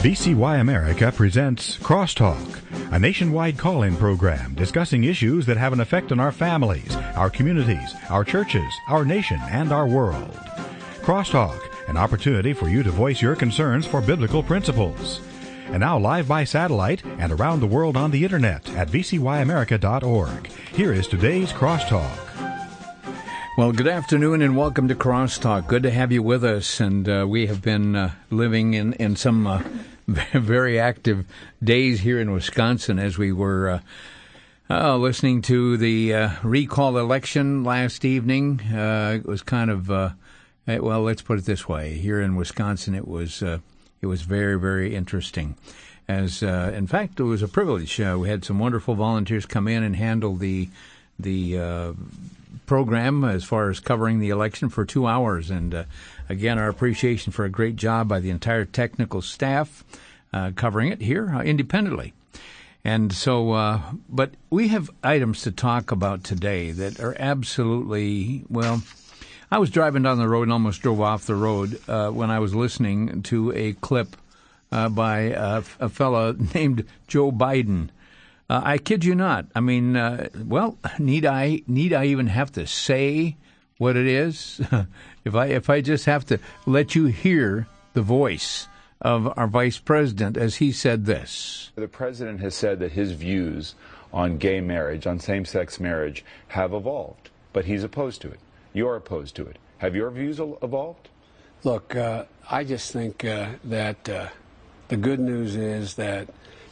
VCY America presents Crosstalk, a nationwide call-in program discussing issues that have an effect on our families, our communities, our churches, our nation, and our world. Crosstalk, an opportunity for you to voice your concerns for biblical principles. And now live by satellite and around the world on the internet at vcyamerica.org. Here is today's Crosstalk. Well, good afternoon and welcome to Crosstalk. Good to have you with us. And we have been living in some very active days here in Wisconsin as we were listening to the recall election last evening. It was kind of, well, let's put it this way. Here in Wisconsin, it was very, very interesting. As in fact, it was a privilege. We had some wonderful volunteers come in and handle the program as far as covering the election for 2 hours. And again, our appreciation for a great job by the entire technical staff covering it here independently. And so, but we have items to talk about today that are absolutely, well, I was driving down the road and almost drove off the road when I was listening to a clip by a fellow named Joe Biden. I kid you not. I mean, well, need I even have to say what it is? if I just have to let you hear the voice of our vice president as he said this. The president has said that his views on gay marriage, on same-sex marriage, have evolved, but he's opposed to it. You're opposed to it. Have your views evolved? Look, I just think that the good news is that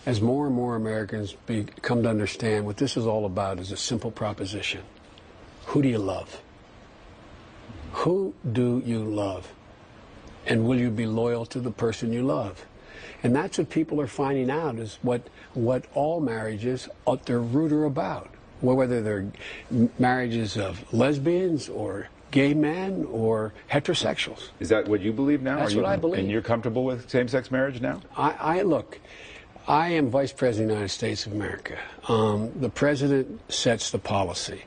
as more and more Americans come to understand what this is all about is a simple proposition. Who do you love? Who do you love? And will you be loyal to the person you love? And that's what people are finding out is what all marriages at their root are about. Whether they're marriages of lesbians or gay men or heterosexuals. Is that what you believe now? That's what I believe. And you're comfortable with same-sex marriage now? Look, I am Vice President of the United States of America. The President sets the policy.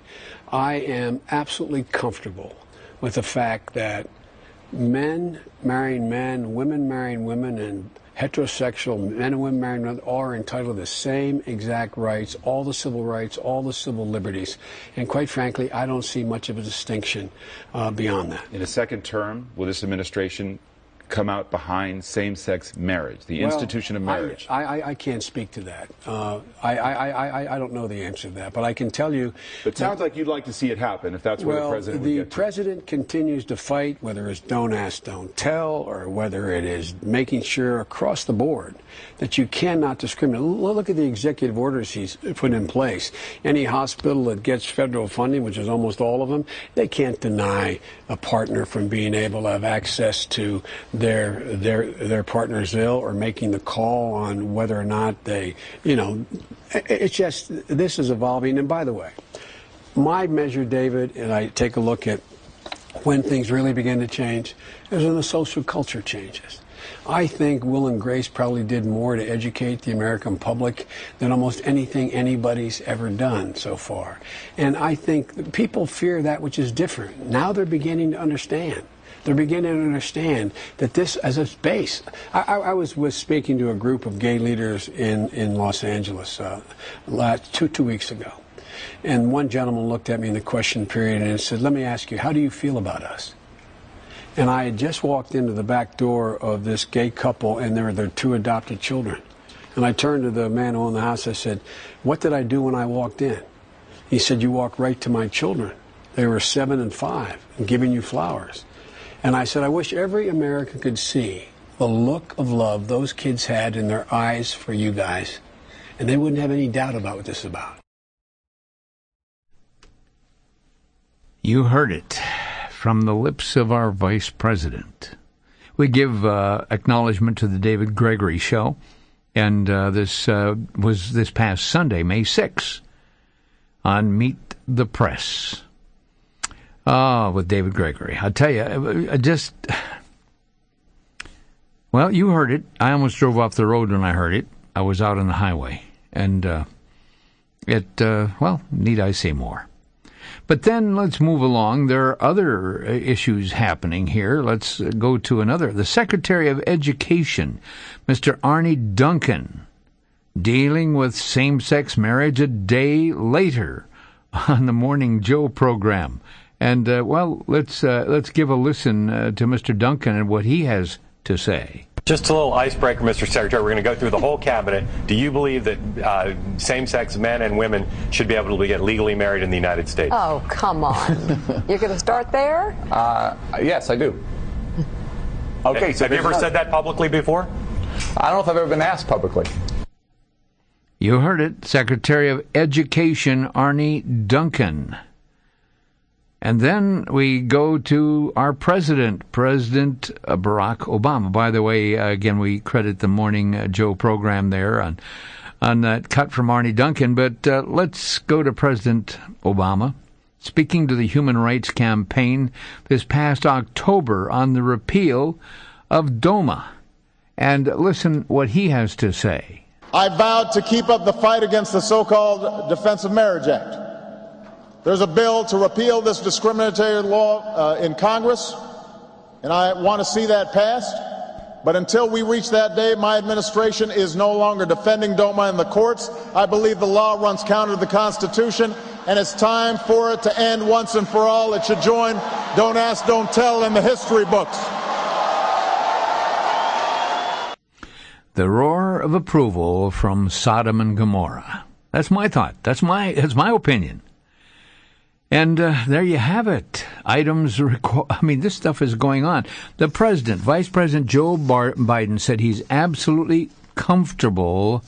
I am absolutely comfortable with the fact that men marrying men, women marrying women, and heterosexual men and women marrying women are entitled to the same exact rights, all the civil rights, all the civil liberties. And quite frankly, I don't see much of a distinction beyond that. In a second term, will this administration come out behind same-sex marriage, the institution of marriage? I can't speak to that. I don't know the answer to that, but I can tell you. But it sounds like you'd like to see it happen if that's where the president would get to. The president continues to fight, whether it's don't ask, don't tell, or whether it is making sure across the board that you cannot discriminate. Look at the executive orders he's put in place. Any hospital that gets federal funding, which is almost all of them, they can't deny a partner from being able to have access to their partner's ill or making the call on whether or not they, it's just, this is evolving. And by the way, my measure, David, and I take a look at when things really begin to change, is when the social culture changes. I think Will and Grace probably did more to educate the American public than almost anything anybody's ever done so far. And I think people fear that which is different. Now they're beginning to understand. They're beginning to understand that this as a base. I was speaking to a group of gay leaders in Los Angeles two weeks ago. And one gentleman looked at me in the question period and said, "Let me ask you, how do you feel about us?" And I had just walked into the back door of this gay couple, and there were their 2 adopted children. And I turned to the man who owned the house. I said, "What did I do when I walked in?" He said, "You walked right to my children. They were 7 and 5 and giving you flowers." And I said, I wish every American could see the look of love those kids had in their eyes for you guys, and they wouldn't have any doubt about what this is about. You heard it from the lips of our vice president. We give acknowledgement to the David Gregory Show, and this was this past Sunday, May 6th, on Meet the Press. With David Gregory. I'll tell you, well, you heard it. I almost drove off the road when I heard it. I was out on the highway. And well, need I say more? But then let's move along. There are other issues happening here. Let's go to another. The Secretary of Education, Mr. Arne Duncan, dealing with same-sex marriage a day later on the Morning Joe program. And, let's give a listen to Mr. Duncan and what he has to say. Just a little icebreaker, Mr. Secretary. We're going to go through the whole cabinet. Do you believe that same-sex men and women should be able to get legally married in the United States? Oh, come on. You're going to start there? Yes, I do. Okay, so have you ever said that publicly before? I don't know if I've ever been asked publicly. You heard it, Secretary of Education Arne Duncan. And then we go to our President Barack Obama. By the way, again, we credit the Morning Joe program there on that cut from Arne Duncan. But let's go to President Obama, speaking to the Human Rights Campaign this past October on the repeal of DOMA. And listen what he has to say. I vowed to keep up the fight against the so-called Defense of Marriage Act. There's a bill to repeal this discriminatory law in Congress, and I want to see that passed. But until we reach that day, my administration is no longer defending DOMA in the courts. I believe the law runs counter to the Constitution, and it's time for it to end once and for all. It should join Don't Ask, Don't Tell in the history books. The roar of approval from Sodom and Gomorrah. That's my thought. That's my opinion. And there you have it. This stuff is going on. The president, Vice President Joe Biden, said he's absolutely comfortable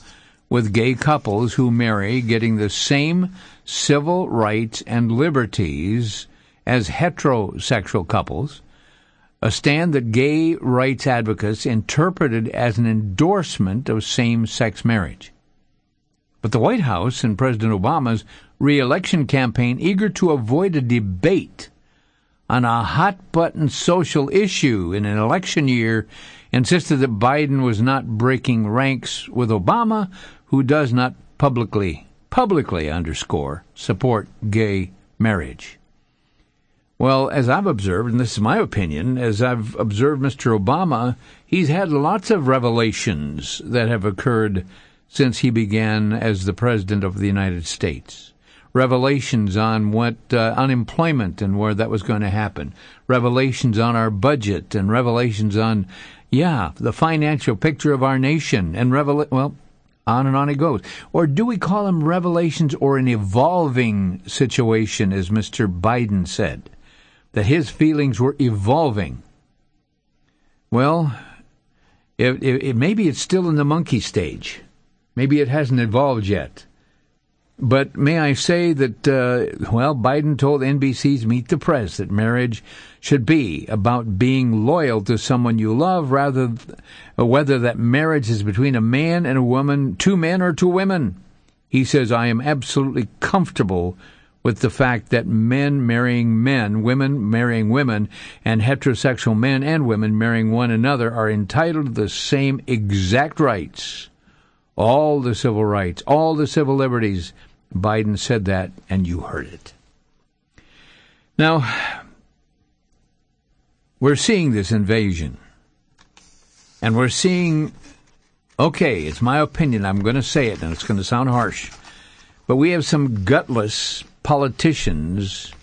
with gay couples who marry getting the same civil rights and liberties as heterosexual couples, a stand that gay rights advocates interpreted as an endorsement of same-sex marriage. But the White House and President Obama's re-election campaign, eager to avoid a debate on a hot-button social issue in an election year, insisted that Biden was not breaking ranks with Obama, who does not publicly support gay marriage. Well, as I've observed, and this is my opinion, as I've observed Mr. Obama, he's had lots of revelations that have occurred since he began as the President of the United States. Revelations on what unemployment and where that was going to happen. Revelations on our budget and revelations on, the financial picture of our nation. And on and on it goes. Or do we call them revelations or an evolving situation, as Mr. Biden said, that his feelings were evolving? Well, maybe it's still in the monkey stage. Maybe it hasn't evolved yet. But may I say that, Biden told NBC's Meet the Press that marriage should be about being loyal to someone you love, whether that marriage is between a man and a woman, two men or two women. He says, I am absolutely comfortable with the fact that men marrying men, women marrying women, and heterosexual men and women marrying one another are entitled to the same exact rights. All the civil rights, all the civil liberties. Biden said that, and you heard it. Now, we're seeing this invasion. And we're seeing, it's my opinion, I'm going to say it, and it's going to sound harsh, but we have some gutless politicians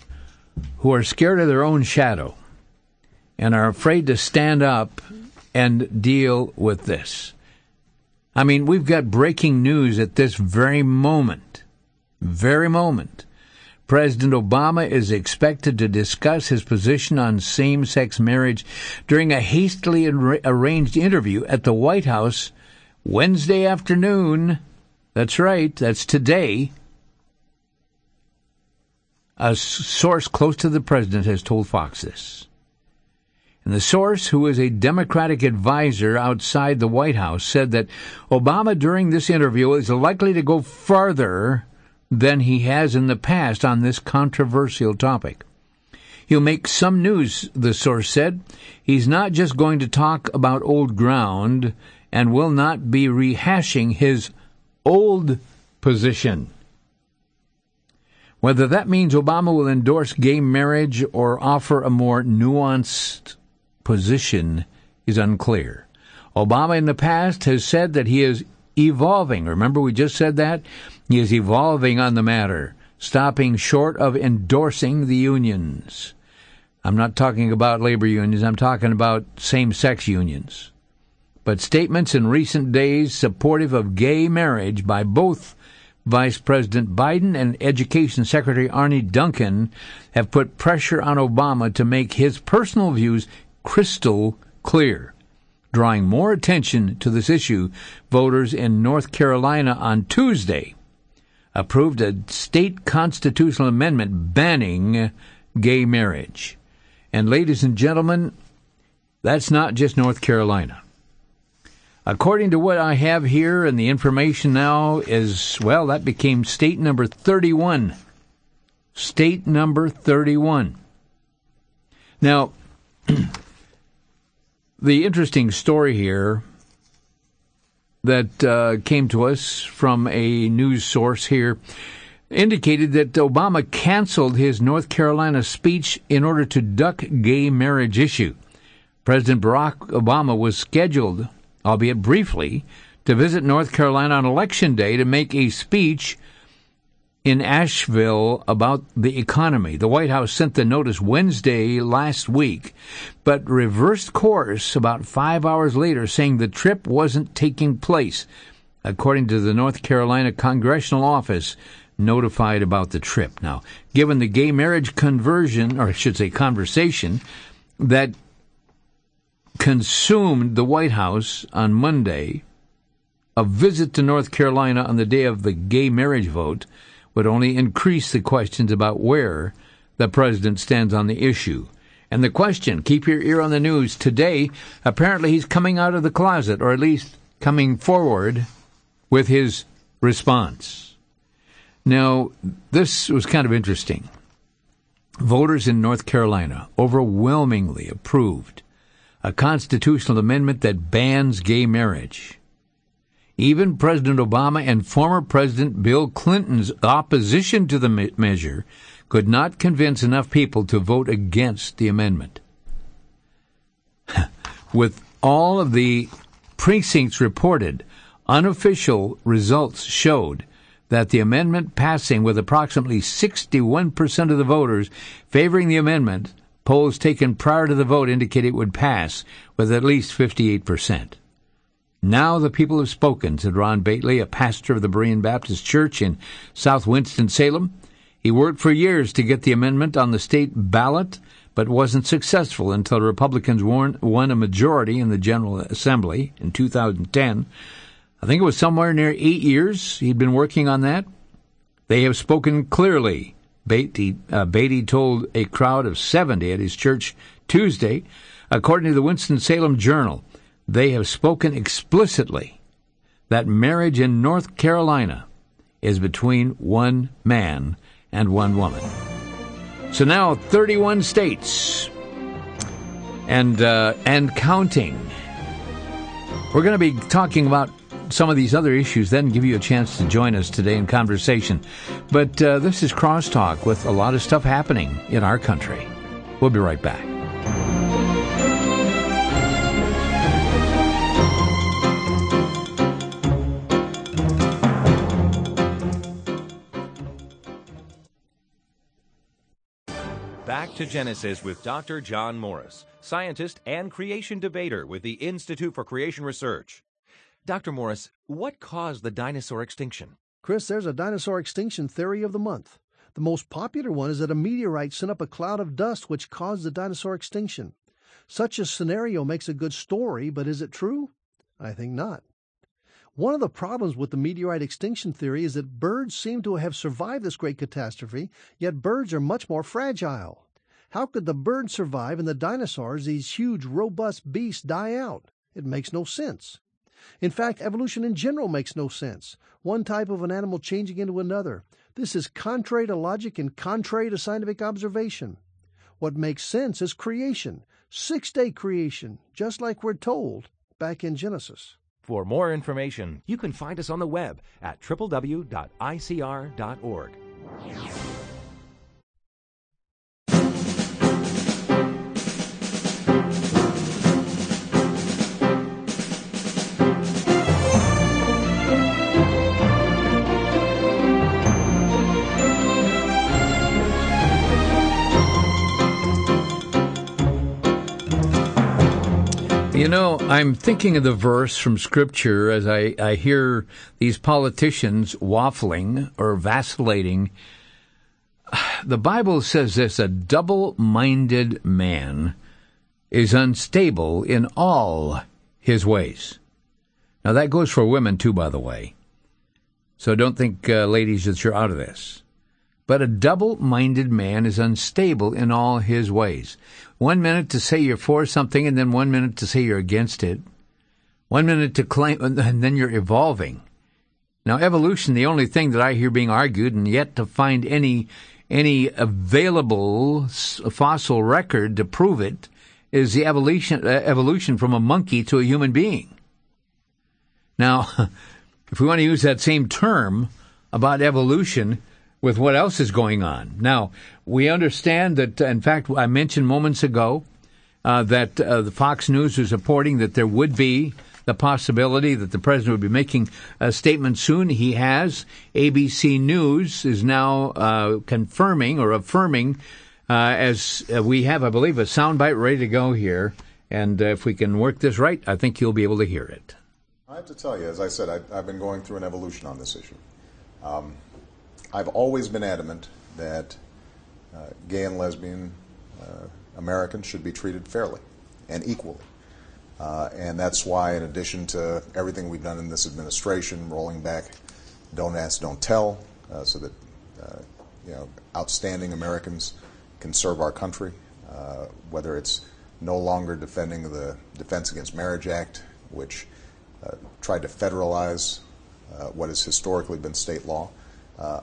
who are scared of their own shadow and are afraid to stand up and deal with this. I mean, we've got breaking news at this very moment. President Obama is expected to discuss his position on same-sex marriage during a hastily arranged interview at the White House Wednesday afternoon. That's right, that's today. A source close to the president has told Fox this. And the source, who is a Democratic advisor outside the White House, said that Obama during this interview is likely to go farther than he has in the past on this controversial topic. He'll make some news, the source said. He's not just going to talk about old ground and will not be rehashing his old position. Whether that means Obama will endorse gay marriage or offer a more nuanced position is unclear. Obama in the past has said that he is evolving. Remember, we just said that? He is evolving on the matter, stopping short of endorsing the unions. I'm not talking about labor unions. I'm talking about same-sex unions. But statements in recent days supportive of gay marriage by both Vice President Biden and Education Secretary Arne Duncan have put pressure on Obama to make his personal views crystal clear. Drawing more attention to this issue, voters in North Carolina on Tuesday approved a state constitutional amendment banning gay marriage. And ladies and gentlemen, that's not just North Carolina. According to what I have here, and the information now is, well, that became state number 31. State number 31. Now, the interesting story here that came to us from a news source here indicated that Obama canceled his North Carolina speech in order to duck gay marriage issue. President Barack Obama was scheduled, albeit briefly, to visit North Carolina on Election Day to make a speech in Asheville about the economy. The White House sent the notice Wednesday last week, but reversed course about 5 hours later, saying the trip wasn't taking place, according to the North Carolina Congressional Office notified about the trip. Now, given the gay marriage conversion, or I should say conversation, that consumed the White House on Monday, a visit to North Carolina on the day of the gay marriage vote would only increase the questions about where the president stands on the issue. And the question, keep your ear on the news, today, apparently he's coming out of the closet, or at least coming forward with his response. Now, this was kind of interesting. Voters in North Carolina overwhelmingly approved a constitutional amendment that bans gay marriage. Even President Obama and former President Bill Clinton's opposition to the measure could not convince enough people to vote against the amendment. With all of the precincts reported, unofficial results showed that the amendment passing with approximately 61% of the voters favoring the amendment. Polls taken prior to the vote indicate it would pass with at least 58%. Now the people have spoken, said Ron Bately, a pastor of the Berean Baptist Church in South Winston-Salem. He worked for years to get the amendment on the state ballot, but wasn't successful until Republicans won a majority in the General Assembly in 2010. I think it was somewhere near 8 years he'd been working on that. They have spoken clearly. Beatty told a crowd of 70 at his church Tuesday. According to the Winston-Salem Journal, they have spoken explicitly that marriage in North Carolina is between one man and one woman. So now 31 states and counting. We're going to be talking about some of these other issues, then give you a chance to join us today in conversation. But this is Crosstalk with a lot of stuff happening in our country. We'll be right back. Back to Genesis with Dr. John Morris, scientist and creation debater with the Institute for Creation Research. Dr. Morris, what caused the dinosaur extinction? Chris, there's a dinosaur extinction theory of the month. The most popular one is that a meteorite sent up a cloud of dust which caused the dinosaur extinction. Such a scenario makes a good story, but is it true? I think not. One of the problems with the meteorite extinction theory is that birds seem to have survived this great catastrophe, yet birds are much more fragile. How could the birds survive and the dinosaurs, these huge, robust beasts, die out? It makes no sense. In fact, evolution in general makes no sense. One type of an animal changing into another. This is contrary to logic and contrary to scientific observation. What makes sense is creation, six-day creation, just like we're told back in Genesis. For more information, you can find us on the web at www.icr.org. You know, I'm thinking of the verse from Scripture as I hear these politicians waffling or vacillating. The Bible says this: a double-minded man is unstable in all his ways. Now, that goes for women, too, by the way. So don't think, ladies, that you're out of this. But a double-minded man is unstable in all his ways. 1 minute to say you're for something, and then 1 minute to say you're against it. 1 minute to claim, and then you're evolving. Now, evolution, the only thing that I hear being argued, and yet to find any available fossil record to prove it, is the evolution from a monkey to a human being. Now, if we want to use that same term about evolution with what else is going on. Now, we understand that, in fact, I mentioned moments ago that the Fox News is reporting that there would be the possibility that the president would be making a statement soon. He has. ABC News is now confirming or affirming, as we have, I believe, a soundbite ready to go here. And if we can work this right, I think you'll be able to hear it. I have to tell you, as I said, I've been going through an evolution on this issue. I've always been adamant that gay and lesbian Americans should be treated fairly and equally. And that's why, in addition to everything we've done in this administration, rolling back Don't Ask, Don't Tell, so that outstanding Americans can serve our country, whether it's no longer defending the Defense Against Marriage Act, which tried to federalize what has historically been state law.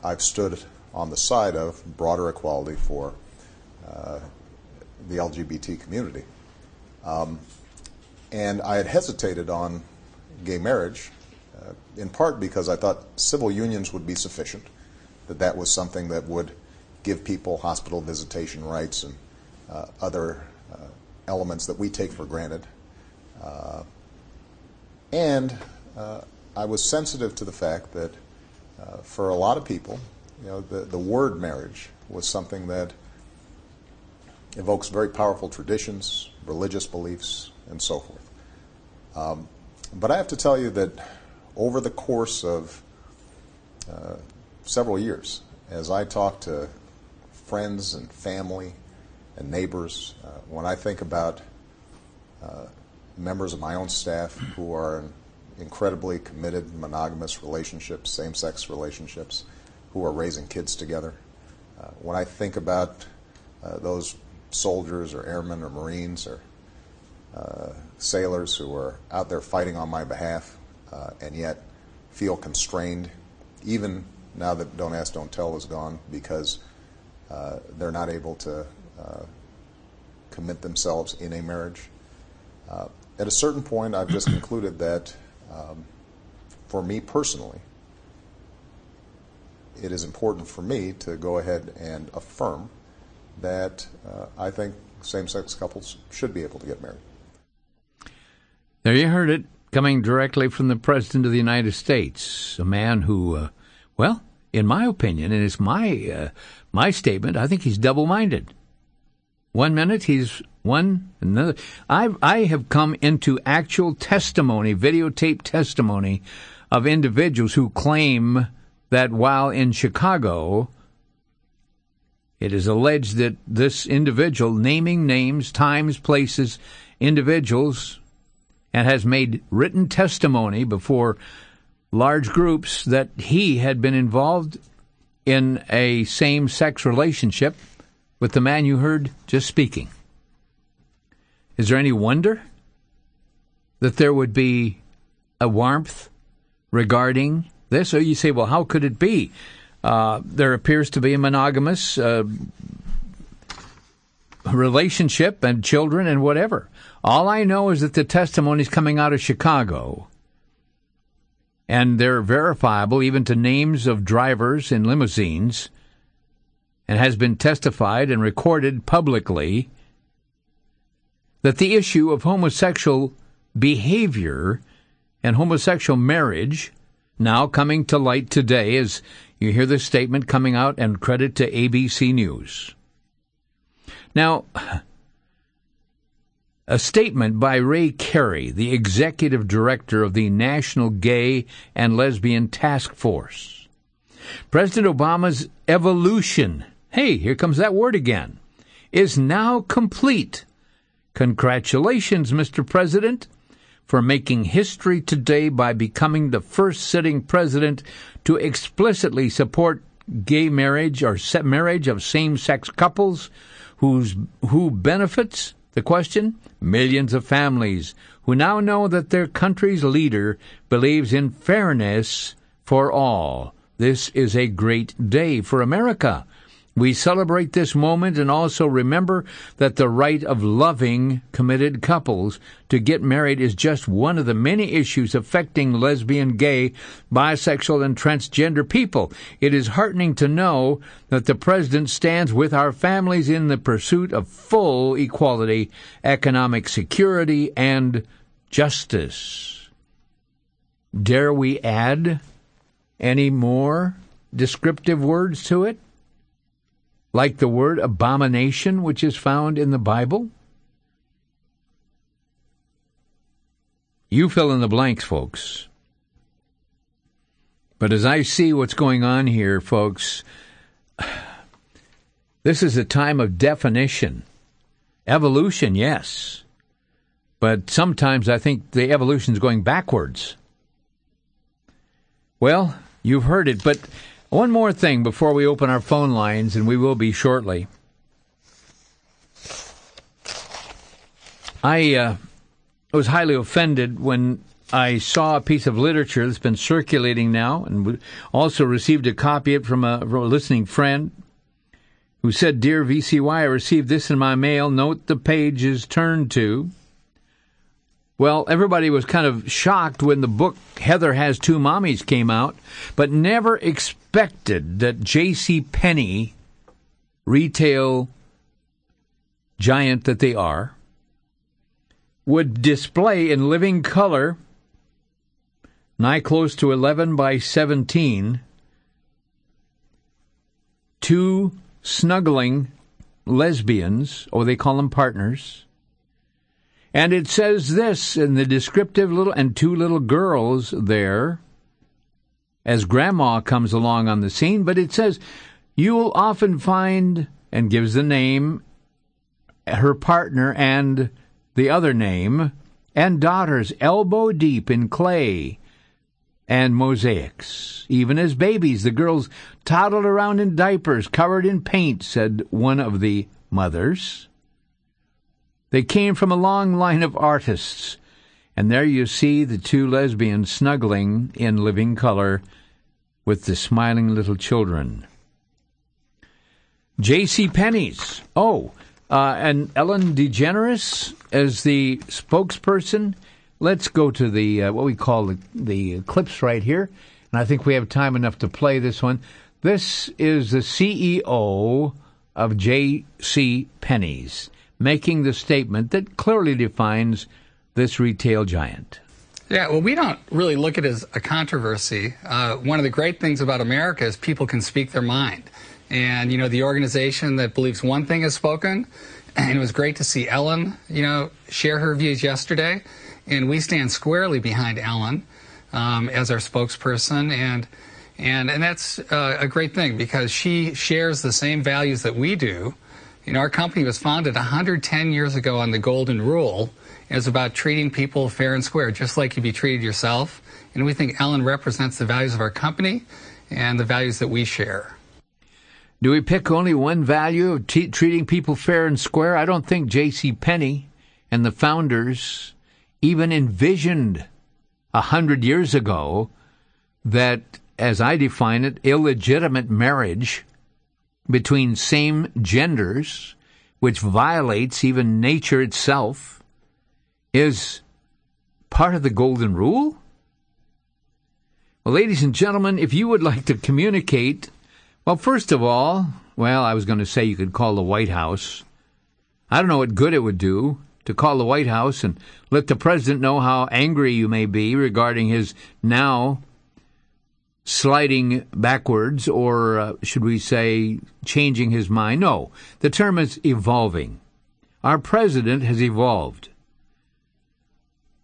I've stood on the side of broader equality for the LGBT community. And I had hesitated on gay marriage, in part because I thought civil unions would be sufficient, that was something that would give people hospital visitation rights and other elements that we take for granted. And I was sensitive to the fact that for a lot of people, the word marriage was something that evokes very powerful traditions, religious beliefs, and so forth. But I have to tell you that over the course of several years, as I talk to friends and family and neighbors, when I think about members of my own staff who are in incredibly committed monogamous relationships, same-sex relationships, who are raising kids together, when I think about those soldiers or airmen or Marines or sailors who are out there fighting on my behalf and yet feel constrained, even now that Don't Ask, Don't Tell is gone, because they're not able to commit themselves in a marriage. At a certain point, I've just concluded that for me personally, it is important for me to go ahead and affirm that I think same-sex couples should be able to get married. There you heard it, coming directly from the President of the United States, a man who, well, in my opinion, and it's my statement, I think he's double-minded. 1 minute he's one, another. I have come into actual testimony, videotape testimony, of individuals who claim that while in Chicago, it is alleged that this individual, naming names, times, places, individuals, and has made written testimony before large groups that he had been involved in a same-sex relationship with the man you heard just speaking. Is there any wonder that there would be a warmth regarding this? Or you say, well, how could it be? There appears to be a monogamous relationship and children and whatever. All I know is that the testimony's coming out of Chicago, and they're verifiable even to names of drivers in limousines, and has been testified and recorded publicly that the issue of homosexual behavior and homosexual marriage now coming to light today, as you hear this statement coming out, and credit to ABC News. Now, A statement by Ray Carey, the executive director of the National Gay and Lesbian Task Force. President Obama's evolution, hey, here comes that word again, is now complete. Congratulations, Mr. President, for making history today by becoming the first sitting president to explicitly support gay marriage or marriage of same-sex couples who benefits, the question, millions of families who now know that their country's leader believes in fairness for all. This is a great day for America. We celebrate this moment and also remember that the right of loving, committed couples to get married is just one of the many issues affecting lesbian, gay, bisexual, and transgender people. It is heartening to know that the President stands with our families in the pursuit of full equality, economic security, and justice. Dare we add any more descriptive words to it? Like the word abomination, which is found in the Bible? You fill in the blanks, folks. But as I see what's going on here, folks, this is a time of definition. Evolution, yes. But sometimes I think the evolution is going backwards. Well, you've heard it, but one more thing before we open our phone lines, and we will be shortly. I was highly offended when I saw a piece of literature that's been circulating now, and also received a copy of it from a listening friend who said, "Dear VCY, I received this in my mail. Note the page is turned to." Well, everybody was kind of shocked when the book Heather Has Two Mommies came out, but never expected that J.C. Penney, retail giant that they are, would display in living color, nigh close to 11 by 17, two snuggling lesbians, or they call them partners. And it says this in the descriptive and two little girls there as Grandma comes along on the scene, but it says, you will often find, and gives the name, her partner and the other name, and daughters elbow deep in clay and mosaics. Even as babies, the girls toddled around in diapers covered in paint, said one of the mothers. They came from a long line of artists, and there you see the two lesbians snuggling in living color with the smiling little children. J.C. Penney's. And Ellen DeGeneres as the spokesperson. Let's go to the what we call the clips right here, and I think we have time enough to play this one. This is the CEO of J.C. Penney's, making the statement that clearly defines this retail giant. Yeah, well, we don't really look at it as a controversy. One of the great things about America is people can speak their mind. And, the organization that believes one thing has spoken, and it was great to see Ellen, share her views yesterday. And we stand squarely behind Ellen as our spokesperson. And that's a great thing because she shares the same values that we do. Our company was founded 110 years ago on the Golden Rule. It's about treating people fair and square, just like you'd be treated yourself. And we think Ellen represents the values of our company and the values that we share. Do we pick only one value of treating people fair and square? I don't think J.C. Penney and the founders even envisioned 100 years ago that, as I define it, illegitimate marriage between same genders, which violates even nature itself, is part of the Golden Rule? Well, ladies and gentlemen, if you would like to communicate, well, first of all, I was going to say you could call the White House. I don't know what good it would do to call the White House and let the president know how angry you may be regarding his now sliding backwards, or should we say changing his mind? No, the term is evolving. Our president has evolved.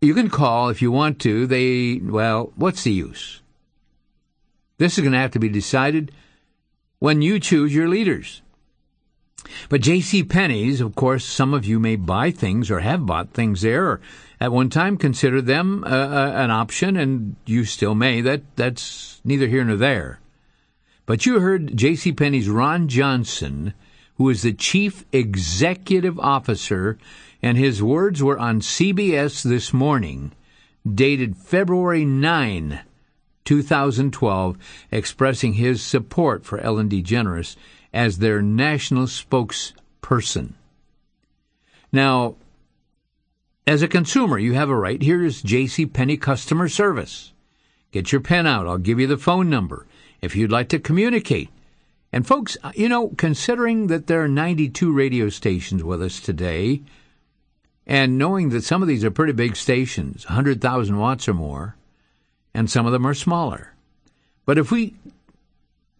You can call if you want to. What's the use? This is going to have to be decided when you choose your leaders. But J.C. Penney's, of course, some of you may buy things or have bought things there, or at one time consider them an option, and you still may. That's neither here nor there. But you heard J.C. Penney's Ron Johnson, who is the chief executive officer, and his words were on CBS This Morning, dated February 9, 2012, expressing his support for Ellen DeGeneres as their national spokesperson. Now, as a consumer, you have a right. Here is J.C. Penney customer service. Get your pen out. I'll give you the phone number if you'd like to communicate. And folks, considering that there are 92 radio stations with us today, and knowing that some of these are pretty big stations, 100,000 watts or more, and some of them are smaller. But if we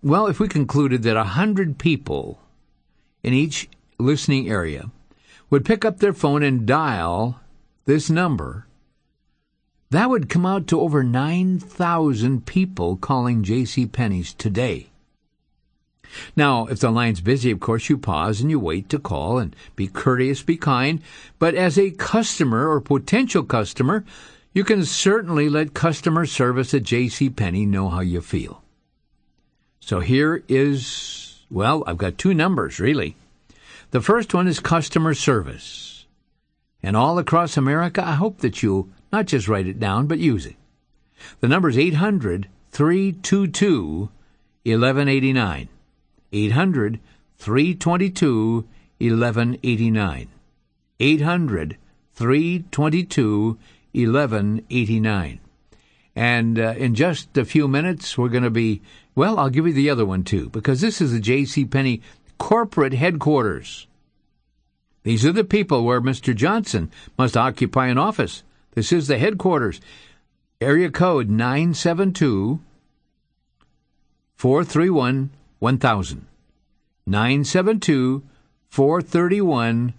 concluded that 100 people in each listening area would pick up their phone and dial this number, that would come out to over 9,000 people calling J.C. Penney's today. Now, if the line's busy, of course, you pause and you wait to call and be courteous, be kind. But as a customer or potential customer, you can certainly let customer service at J.C. Penney know how you feel. So here is, I've got two numbers, really. The first one is customer service. And all across America, I hope that you'll not just write it down, but use it. The number is 800-322-1189. 800-322-1189. 800-322-1189. And in just a few minutes, we're going to be, I'll give you the other one too, because this is the J.C. Penney corporate headquarters. These are the people where Mr. Johnson must occupy an office. This is the headquarters. Area code 972-431-1000. 972-431-1000.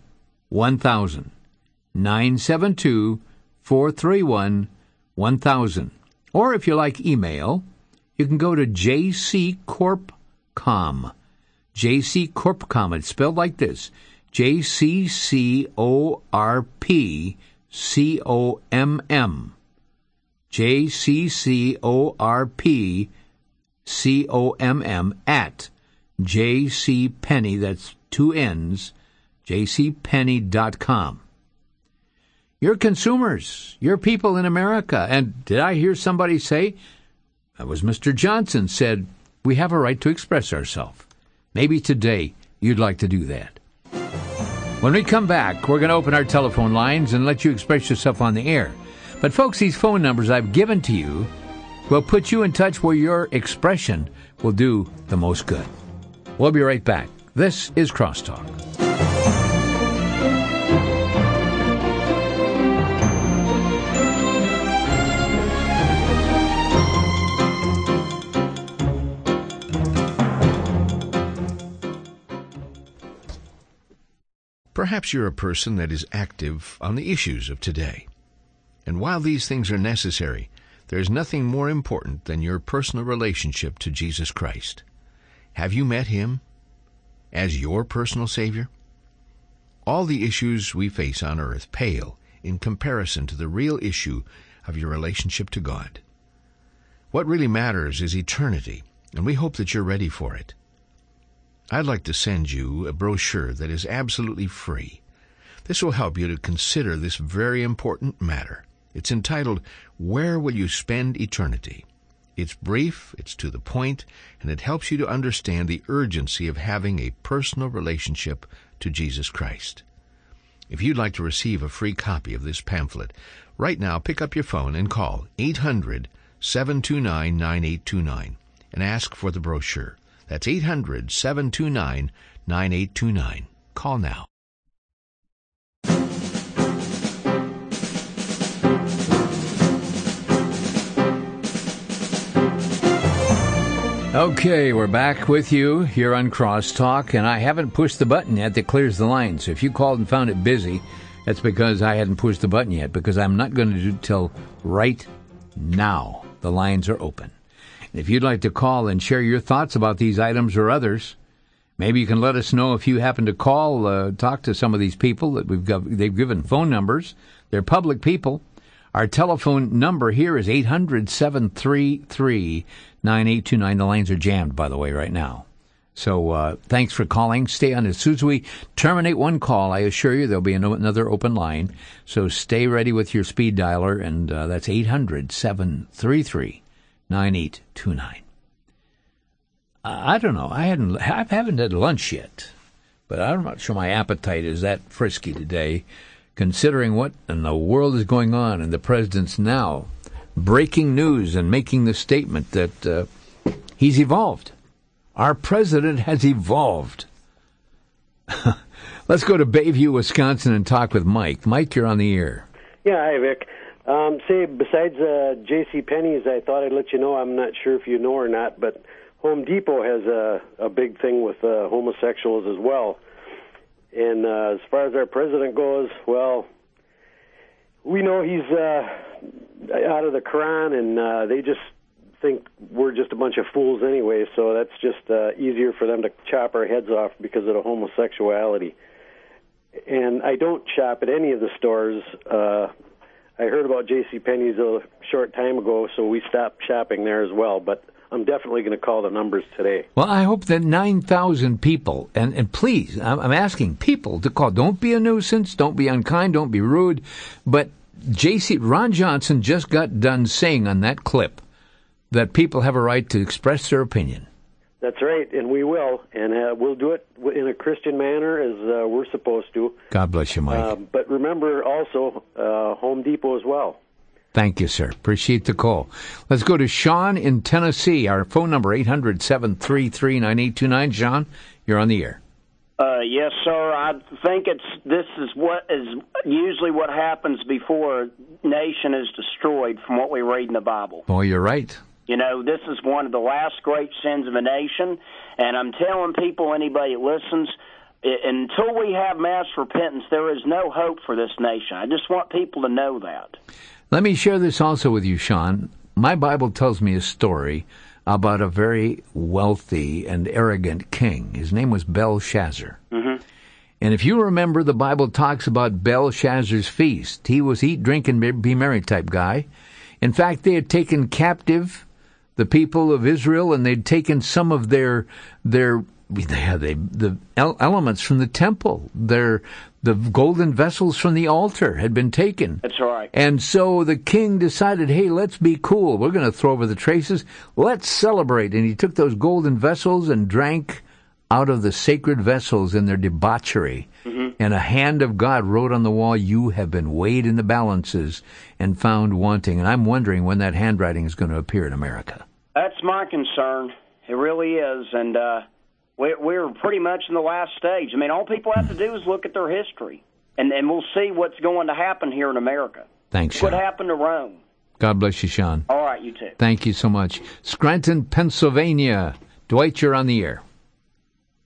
972-431-1000. Or if you like email, you can go to jccorpcom. jccorpcom. It's spelled like this. jccorpcomm. jccorpcomm at jcpenney, that's two N's, jcpenney.com. You're consumers. You're people in America. And did I hear somebody say, that was Mr. Johnson, said, we have a right to express ourselves. Maybe today you'd like to do that. When we come back, we're going to open our telephone lines and let you express yourself on the air. But folks, these phone numbers I've given to you will put you in touch where your expression will do the most good. We'll be right back. This is Crosstalk. Perhaps you're a person that is active on the issues of today. And while these things are necessary, there's nothing more important than your personal relationship to Jesus Christ. Have you met Him as your personal Savior? All the issues we face on earth pale in comparison to the real issue of your relationship to God. What really matters is eternity, and we hope that you're ready for it. I'd like to send you a brochure that is absolutely free. This will help you to consider this very important matter. It's entitled, Where Will You Spend Eternity? It's brief, it's to the point, and it helps you to understand the urgency of having a personal relationship to Jesus Christ. If you'd like to receive a free copy of this pamphlet, right now pick up your phone and call 800-729-9829 and ask for the brochure. That's 800-729-9829. Call now. Okay, we're back with you here on Crosstalk, and I haven't pushed the button yet that clears the line. So if you called and found it busy, That's because I hadn't pushed the button yet, because I'm not going to do it till right now. The lines are open. And if you'd like to call and share your thoughts about these items or others, maybe you can let us know if you happen to call, talk to some of these people that they've given phone numbers. They're public people. Our telephone number here is 800-733-9829. The lines are jammed, by the way, right now. So thanks for calling. Stay on. As soon as we terminate one call, I assure you there'll be another open line. So stay ready with your speed dialer, and that's 800-733-9829. I don't know. I haven't had lunch yet, but I'm not sure my appetite is that frisky today, considering what in the world is going on, and the president's now breaking news and making the statement that he's evolved. Our president has evolved. Let's go to Bayview, Wisconsin, and talk with Mike. Mike, you're on the air. Yeah, hi, Vic. Say, besides J.C. Penney's, I thought I'd let you know, I'm not sure if you know or not, but Home Depot has a big thing with homosexuals as well. And as far as our president goes, well, we know he's out of the Quran, and they just think we're just a bunch of fools anyway, so that's just easier for them to chop our heads off because of the homosexuality. And I don't shop at any of the stores. I heard about J.C. Penney's a short time ago, so we stopped shopping there as well, but I'm definitely going to call the numbers today. Well, I hope that 9,000 people, and please, I'm asking people to call. Don't be a nuisance, don't be unkind, don't be rude, but Ron Johnson just got done saying on that clip that people have a right to express their opinion. That's right, and we will, and we'll do it in a Christian manner as we're supposed to. God bless you, Mike. But remember also Home Depot as well. Thank you, sir. Appreciate the call. Let's go to Sean in Tennessee. Our phone number, 800-733-9829. Sean, you're on the air. Yes, sir. I think this is what is usually what happens before a nation is destroyed from what we read in the Bible. Oh, you're right. You know, this is one of the last great sins of a nation, and I'm telling people, anybody that listens, until we have mass repentance, there is no hope for this nation. I just want people to know that. Let me share this also with you, Sean. My Bible tells me a story about a very wealthy and arrogant king. His name was Belshazzar. Mm-hmm. And if you remember, the Bible talks about Belshazzar's feast. He was eat, drink, and be merry type guy. In fact, they had taken captive the people of Israel, and they'd taken some of the elements from the temple. The golden vessels from the altar had been taken. That's right. And so the king decided, hey, let's be cool. We're going to throw over the traces. Let's celebrate. And he took those golden vessels and drank out of the sacred vessels in their debauchery. Mm-hmm. And a hand of God wrote on the wall, you have been weighed in the balances and found wanting. And I'm wondering when that handwriting is going to appear in America. That's my concern. It really is. And we're pretty much in the last stage. I mean, all people have to do is look at their history, and we'll see what's going to happen here in America. Thanks, Sean. What happened to Rome? God bless you, Sean. All right, you too. Thank you so much. Scranton, Pennsylvania. Dwight, you're on the air.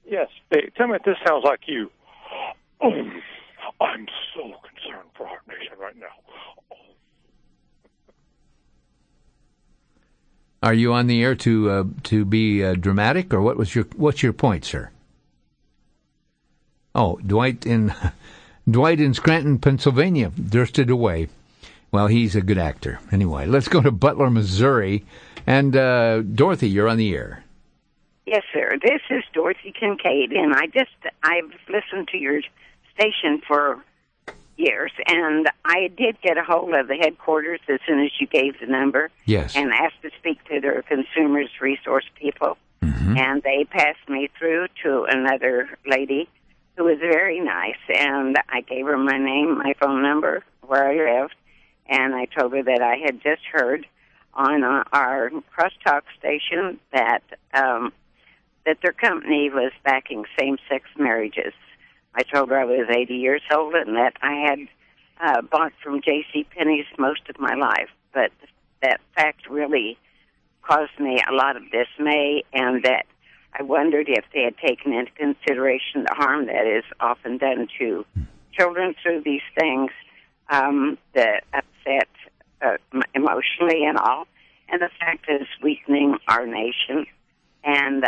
Yes. Hey, tell me if this sounds like you. I'm so concerned for our nation right now. Are you on the air to be dramatic, or what's your point, sir? Oh, Dwight in Scranton, Pennsylvania, drifted away. Well, he's a good actor. Anyway, let's go to Butler, Missouri, and Dorothy, you're on the air. Yes, sir. This is Dorothy Kincaid, and I've listened to your station for years, and I did get a hold of the headquarters as soon as you gave the number. Yes. And asked to speak to their consumers resource people. Mm-hmm. And they passed me through to another lady who was very nice, and I gave her my name, my phone number, where I lived, and I told her that I had just heard on our crosstalk station that their company was backing same-sex marriages. I told her I was 80 years old and that I had bought from J.C. Penney's most of my life. But that fact really caused me a lot of dismay, and that I wondered if they had taken into consideration the harm that is often done to children through these things that upset emotionally and all. And the fact is weakening our nation. And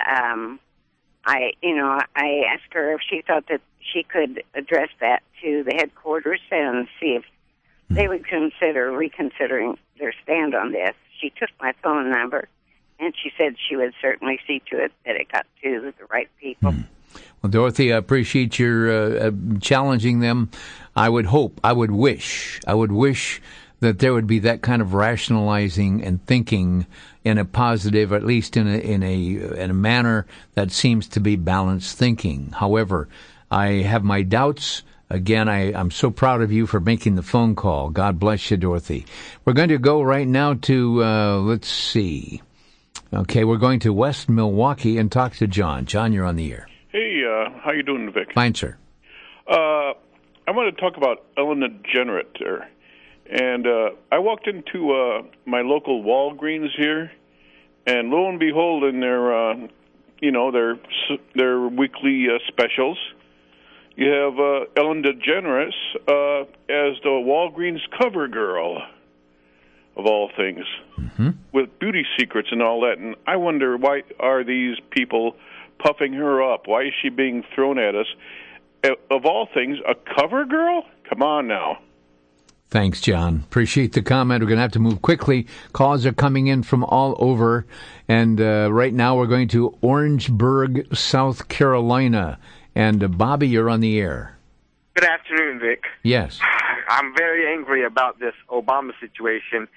I asked her if she thought that she could address that to the headquarters and see if they would consider reconsidering their stand on this. She took my phone number, and she said she would certainly see to it that it got to the right people. Well, Dorothy, I appreciate your challenging them. I would wish that there would be that kind of rationalizing and thinking in a positive, at least in a manner that seems to be balanced thinking. However, I have my doubts. Again, I'm so proud of you for making the phone call. God bless you, Dorothy. We're going to go right now to, let's see. Okay, we're going to West Milwaukee and talk to John. John, you're on the air. Hey, how you doing, Vic? Fine, sir. I want to talk about Ellen DeGeneres there. And I walked into my local Walgreens here, and lo and behold, in their, their weekly specials, you have Ellen DeGeneres as the Walgreens cover girl, of all things, with beauty secrets and all that. And I wonder, why are these people puffing her up? Why is she being thrown at us? Of all things, a cover girl? Come on now. Thanks, John. Appreciate the comment. We're going to have to move quickly. Calls are coming in from all over. And right now we're going to Orangeburg, South Carolina. And Bobby, you're on the air. Good afternoon, Vic. Yes. I'm very angry about this Obama situation.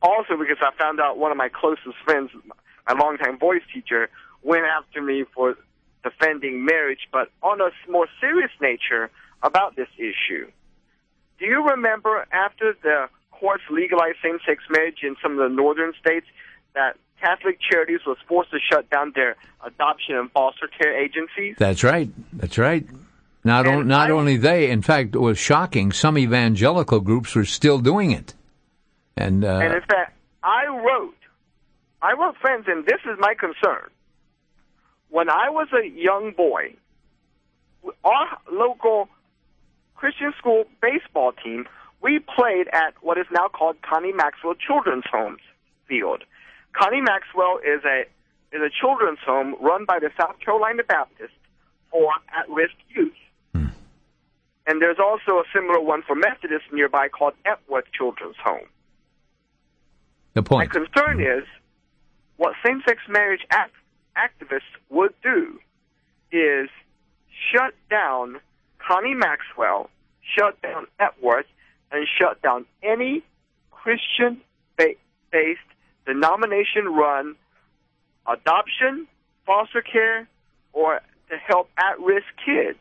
Also because I found out one of my closest friends, my longtime voice teacher, went after me for defending marriage, but on a more serious nature about this issue. Do you remember after the courts legalized same-sex marriage in some of the northern states that Catholic Charities was forced to shut down their adoption and foster care agencies? That's right. That's right. Not only they, in fact, it was shocking, some evangelical groups were still doing it. And in fact, I wrote friends, and this is my concern. When I was a young boy, our local Christian school baseball team, we played at what is now called Connie Maxwell Children's Homes field. Connie Maxwell is a children's home run by the South Carolina Baptist for at-risk youth. And there's also a similar one for Methodists nearby called Epworth Children's Home. The point. My concern is what same-sex marriage activists would do is shut down Connie Maxwell, shut down Epworth, and shut down any Christian-based, denomination-run adoption, foster care, or to help at-risk kids,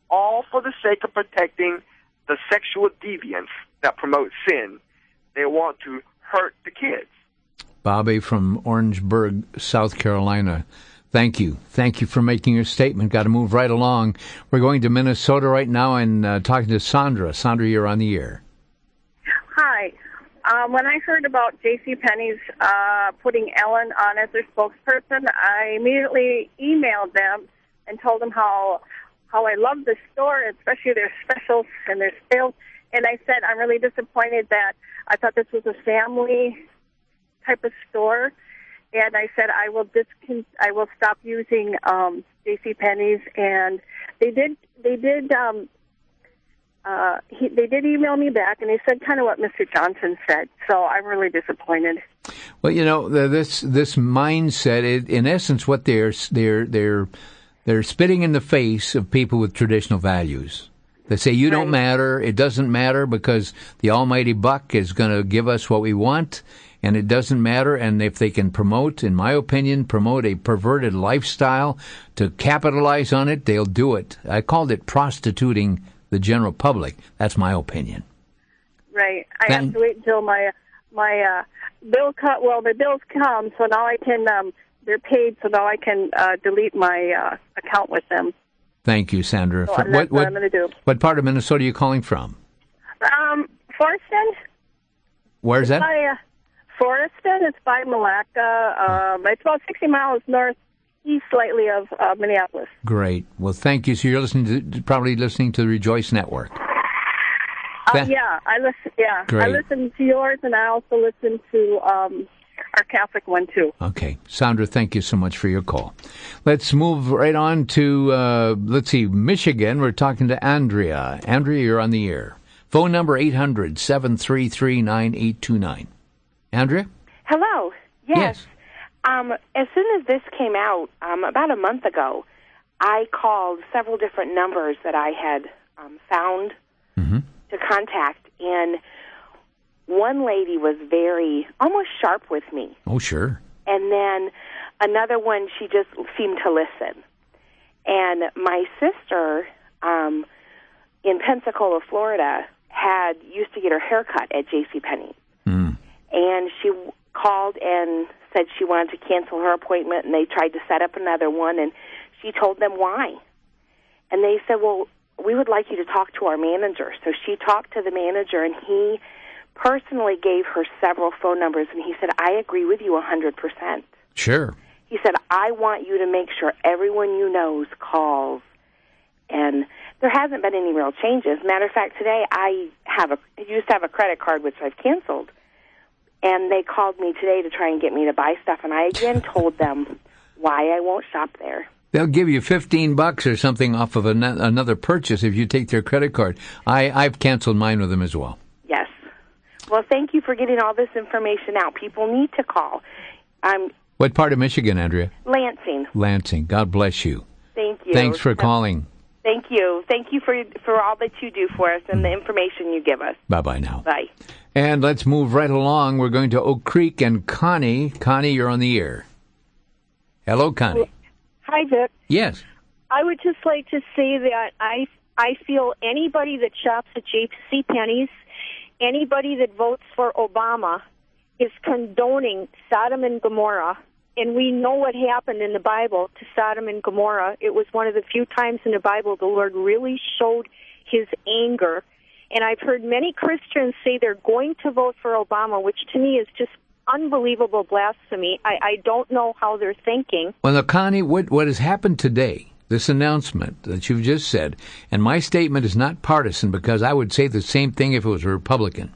all for the sake of protecting the sexual deviance that promotes sin. They want to hurt the kids. Bobby from Orangeburg, South Carolina. Thank you. Thank you for making your statement. Got to move right along. We're going to Minnesota right now and talking to Sandra. Sandra, you're on the air. Hi. When I heard about JCPenney's putting Ellen on as their spokesperson, I immediately emailed them and told them how I love the store, especially their specials and their sales. And I said, I'm really disappointed that I thought this was a family type of store. And I said, I will stop using JCPenney's. And they did email me back, and they said kind of what Mr. Johnson said. So I'm really disappointed. Well, you know, this mindset, in essence, what they're spitting in the face of people with traditional values. They say, you don't matter, it doesn't matter because the almighty buck is going to give us what we want, and it doesn't matter. And if they can promote, in my opinion, a perverted lifestyle to capitalize on it, they'll do it. I called it prostituting the general public. That's my opinion. Right. I have to wait until my bill cut. Well, the bills come, so now I can. They're paid, so now I can delete my account with them. Thank you, Sandra. So that's what I'm going to do. What part of Minnesota are you calling from? Foreston. Where's that? Foreston. It's by Malacca. It's about 60 miles east slightly of Minneapolis. Great. Well, thank you. So you're probably listening to the Rejoice Network. Yeah, I listen. Yeah, Great. I listen to yours, and I also listen to our Catholic one too. Okay, Sandra, thank you so much for your call. Let's move right on to Michigan. We're talking to Andrea. Andrea, you're on the air. Phone number 800-733-9829. Andrea? Hello. Yes. As soon as this came out, about a month ago, I called several different numbers that I had found to contact, and one lady was almost sharp with me. Oh, sure. And then another one, she just seemed to listen. And my sister in Pensacola, Florida, used to get her hair cut at JCPenney. And she called and said she wanted to cancel her appointment, and they tried to set up another one, and she told them why. And they said, well, we would like you to talk to our manager. So she talked to the manager, and he personally gave her several phone numbers, and he said, I agree with you 100%. Sure. He said, I want you to make sure everyone you know calls. And there hasn't been any real changes. Matter of fact, today I used to have a credit card, which I've canceled. And they called me today to try and get me to buy stuff, and I again told them why I won't shop there. They'll give you $15 or something off of another purchase if you take their credit card. I've canceled mine with them as well. Yes. Well, thank you for getting all this information out. People need to call. What part of Michigan, Andrea? Lansing. Lansing. God bless you. Thank you. Thanks for calling. Thank you. Thank you for all that you do for us and the information you give us. Bye-bye now. Bye. And let's move right along. We're going to Oak Creek and Connie. Connie, you're on the air. Hello, Connie. Hi, Vic. Yes. I would just like to say that I feel anybody that shops at JCPenney's, anybody that votes for Obama is condoning Sodom and Gomorrah. And we know what happened in the Bible to Sodom and Gomorrah. It was one of the few times in the Bible the Lord really showed his anger. And I've heard many Christians say they're going to vote for Obama, which to me is just unbelievable blasphemy. I don't know how they're thinking. Well, now, Connie, what has happened today, this announcement that you've just said, and my statement is not partisan because I would say the same thing if it was a Republican.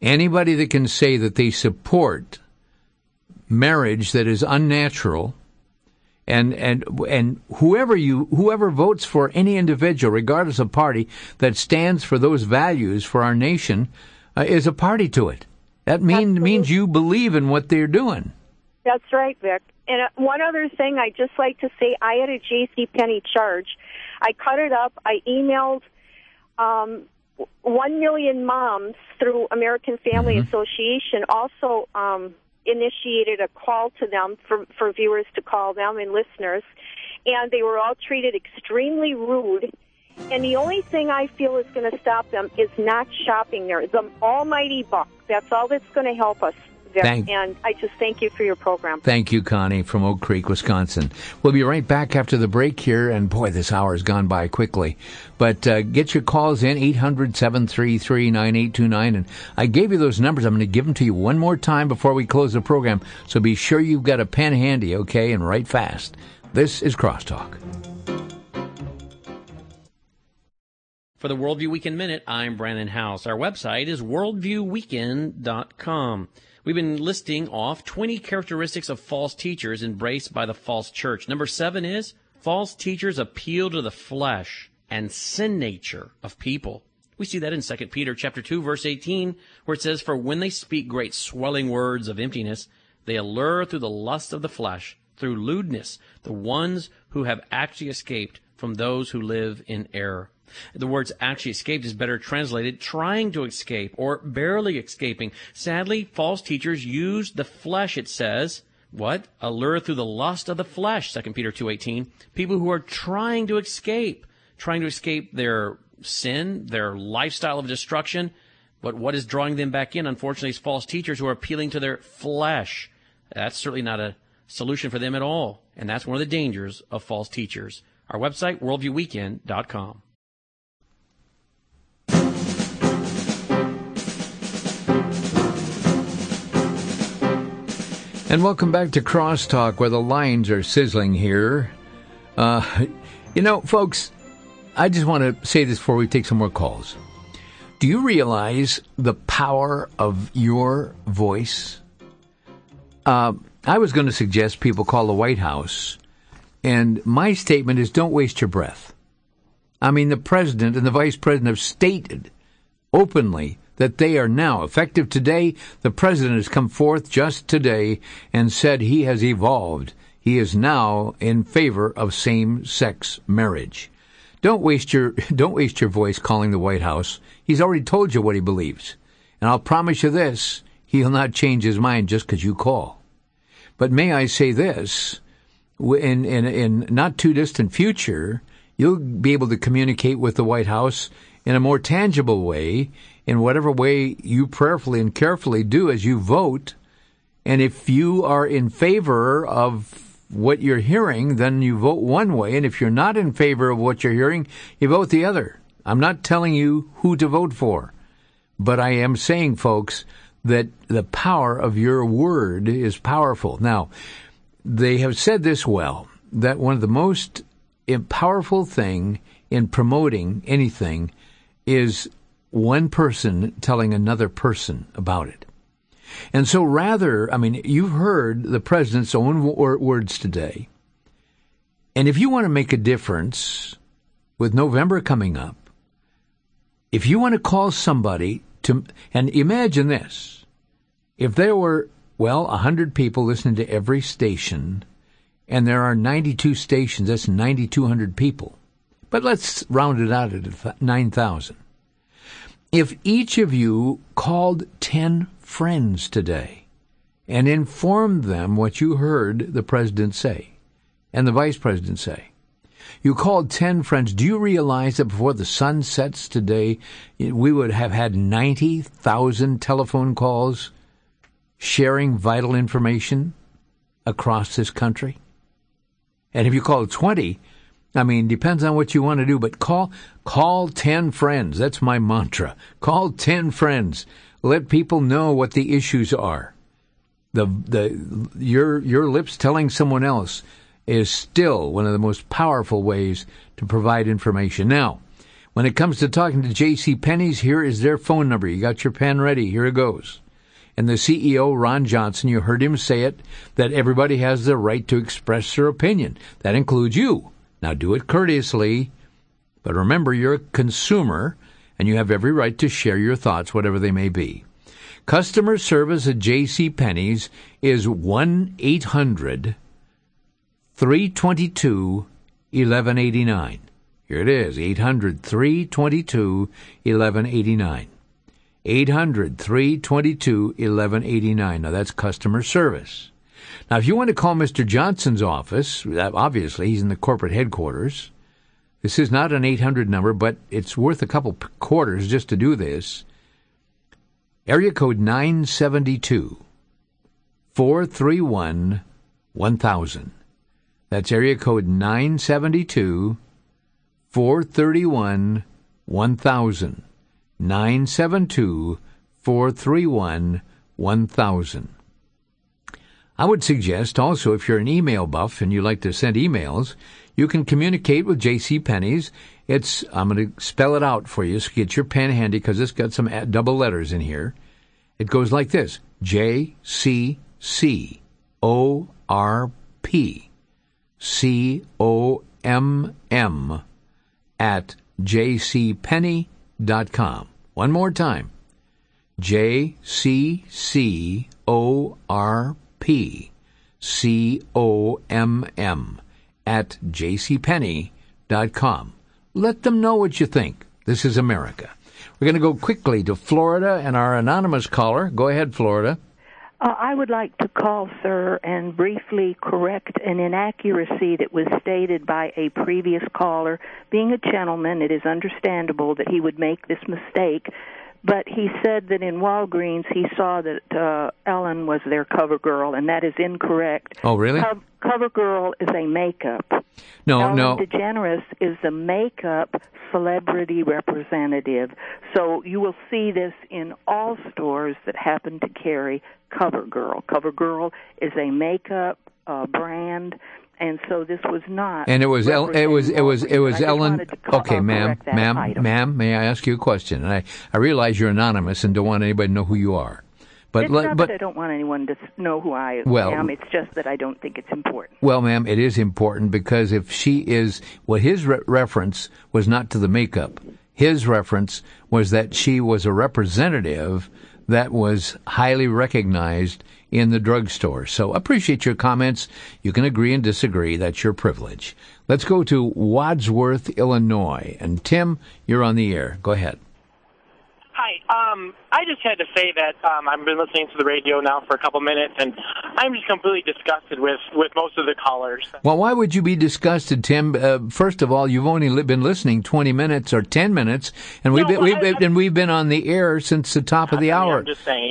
Anybody that can say that they support marriage that is unnatural, and whoever votes for any individual, regardless of party, that stands for those values for our nation, is a party to it. That means you believe in what they're doing. That's right, Vic. And one other thing I'd just like to say, I had a JCPenney charge. I cut it up. I emailed 1 million moms through American Family Association, also initiated a call to them for viewers to call them and listeners, and they were all treated extremely rude. And the only thing I feel is going to stop them is not shopping there. The almighty buck. That's all that's going to help us, Vic. And I just thank you for your program. Thank you, Connie, from Oak Creek, Wisconsin. We'll be right back after the break here, and boy, this hour has gone by quickly. But get your calls in, 800-733-9829, and I gave you those numbers. I'm going to give them to you one more time before we close the program, so be sure you've got a pen handy, okay, and write fast. This is Crosstalk. For the Worldview Weekend Minute, I'm Brandon House. Our website is worldviewweekend.com. We've been listing off 20 characteristics of false teachers embraced by the false church. Number 7 is false teachers appeal to the flesh and sin nature of people. We see that in 2 Peter chapter 2, verse 18, where it says, "For when they speak great swelling words of emptiness, they allure through the lust of the flesh, through lewdness, the ones who have actually escaped from those who live in error." The words actually escaped is better translated trying to escape or barely escaping. Sadly, false teachers use the flesh, it says, what? Allure through the lust of the flesh, 2 Peter 2:18. People who are trying to escape their sin, their lifestyle of destruction. But what is drawing them back in, unfortunately, is false teachers who are appealing to their flesh. That's certainly not a solution for them at all. And that's one of the dangers of false teachers. Our website, worldviewweekend.com. And welcome back to Crosstalk, where the lines are sizzling here. Folks, I just want to say this before we take some more calls. Do you realize the power of your voice? I was going to suggest people call the White House, and my statement is don't waste your breath. I mean, the president and the vice president have stated openly that they are now, effective today, the president has come forth just today and said he has evolved. He is now in favor of same-sex marriage. Don't waste your voice calling the White House. He's already told you what he believes. And I'll promise you this, he'll not change his mind just because you call. But may I say this, in not too distant future, you'll be able to communicate with the White House in a more tangible way, in whatever way you prayerfully and carefully do as you vote. And if you are in favor of what you're hearing, then you vote one way. And if you're not in favor of what you're hearing, you vote the other. I'm not telling you who to vote for. But I am saying, folks, that the power of your word is powerful. Now, they have said this well, that one of the most powerful thing in promoting anything is one person telling another person about it. And so you've heard the president's own words today. And if you want to make a difference with November coming up, if you want to call somebody and imagine this, if there were, 100 people listening to every station, and there are 92 stations, that's 9,200 people. But let's round it out at 9,000. If each of you called 10 friends today and informed them what you heard the president say and the vice president say, you called 10 friends, do you realize that before the sun sets today, we would have had 90,000 telephone calls sharing vital information across this country? And if you call 20, depends on what you want to do, but call 10 friends. That's my mantra. Call 10 friends. Let people know what the issues are. Your lips telling someone else is still one of the most powerful ways to provide information. Now, when it comes to talking to J.C. Penney's, here is their phone number. You got your pen ready. Here it goes. And the CEO, Ron Johnson, you heard him say it, that everybody has the right to express their opinion. That includes you. Now, do it courteously, but remember, you're a consumer, and you have every right to share your thoughts, whatever they may be. Customer service at J.C. Penney's is 1-800-322-1189. Here it is, 800-322-1189. 800-322-1189. Now, that's customer service. Now, if you want to call Mr. Johnson's office, obviously he's in the corporate headquarters. This is not an 800 number, but it's worth a couple quarters just to do this. Area code 972-431-1000. That's area code 972-431-1000. 972-431-1000. I would suggest also, if you're an email buff and you like to send emails, you can communicate with J.C. Penney's. I'm going to spell it out for you, so get your pen handy because it's got some double letters in here. It goes like this: JCCORP COMM at jcpenney.com. One more time. JCCORP COMM at jcpenney.com. Let them know what you think. This is America. We're going to go quickly to Florida and our anonymous caller. Go ahead, Florida. I would like to call, sir, and briefly correct an inaccuracy that was stated by a previous caller. Being a gentleman, it is understandable that he would make this mistake, But he said that in Walgreens he saw that Ellen was their cover girl, and that is incorrect. Oh, really? Cover girl is a makeup. Ellen DeGeneres is the makeup celebrity representative. So you will see this in all stores that happen to carry Cover Girl. Cover Girl is a makeup brand. And so this was not. And it was Ellen. Okay, ma'am, may I ask you a question? And I realize you're anonymous and don't want anybody to know who you are. But it's not that I don't want anyone to know who I am. It's just that I don't think it's important. Well, ma'am, it is important because if she is, his reference was not to the makeup. His reference was that she was a representative that was highly recognized in the drugstore. So appreciate your comments. You can agree and disagree. That's your privilege. Let's go to Wadsworth, Illinois. And Tim, you're on the air. Go ahead. Hi. I just had to say that I've been listening to the radio now for a couple minutes, and I'm just completely disgusted with most of the callers. Well, why would you be disgusted, Tim? First of all, you've only been listening 20 minutes or 10 minutes, and we've been on the air since the top of the hour. I'm just saying.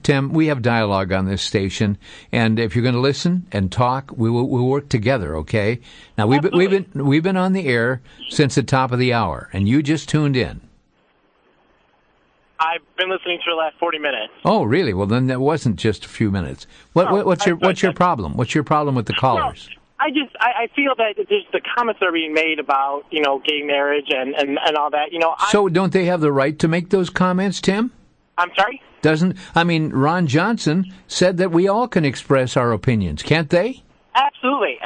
Tim, we have dialogue on this station, and if you're going to listen and talk, we'll work together. Okay? Now we've been on the air since the top of the hour, and you just tuned in. I've been listening for the last 40 minutes. Oh, really? Well, then that wasn't just a few minutes. What's your problem? What's your problem with the callers? Well, I feel that just the comments that are being made about, gay marriage and all that, So don't they have the right to make those comments, Tim? I'm sorry? Ron Johnson said that we all can express our opinions, can't they? Absolutely.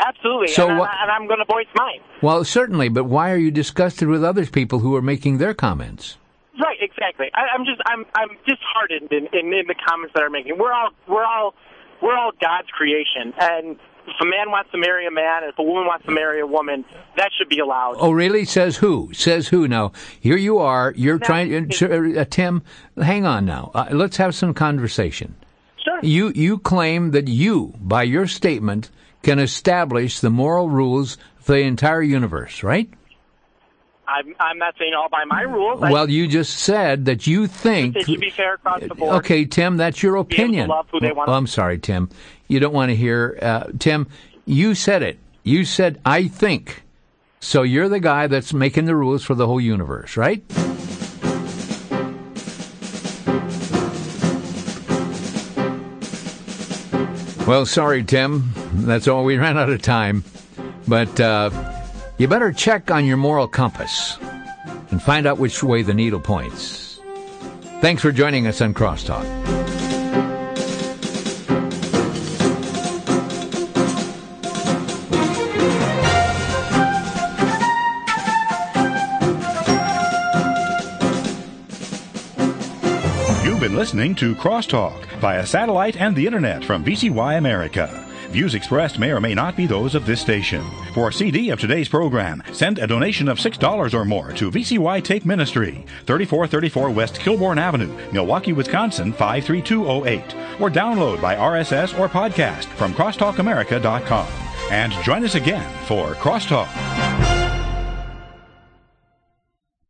So and I'm going to voice mine. Well, certainly, but why are you disgusted with other people who are making their comments? Right, exactly. I'm disheartened in the comments that are making. We're all God's creation, and if a man wants to marry a man, and if a woman wants to marry a woman, that should be allowed. Oh, really? Says who? Now, here you are. You're trying. Tim, hang on now. Let's have some conversation. Sure. You claim that you, by your statement, can establish the moral rules for the entire universe, right? I'm not saying all by my rules. Well, you just said that you think it should be fair across the board. Okay, Tim, that's your opinion. Love who they want. I'm sorry, Tim. You don't want to hear. Tim, you said it. You said, I think. So you're the guy that's making the rules for the whole universe, right? Well, sorry, Tim. That's all. We ran out of time. But you better check on your moral compass and find out which way the needle points. Thanks for joining us on Crosstalk. You've been listening to Crosstalk via satellite and the internet from VCY America. Views expressed may or may not be those of this station. For a CD of today's program, send a donation of $6 or more to VCY Tape Ministry, 3434 West Kilbourne Avenue, Milwaukee, Wisconsin, 53208. Or download by RSS or podcast from crosstalkamerica.com. And join us again for Crosstalk.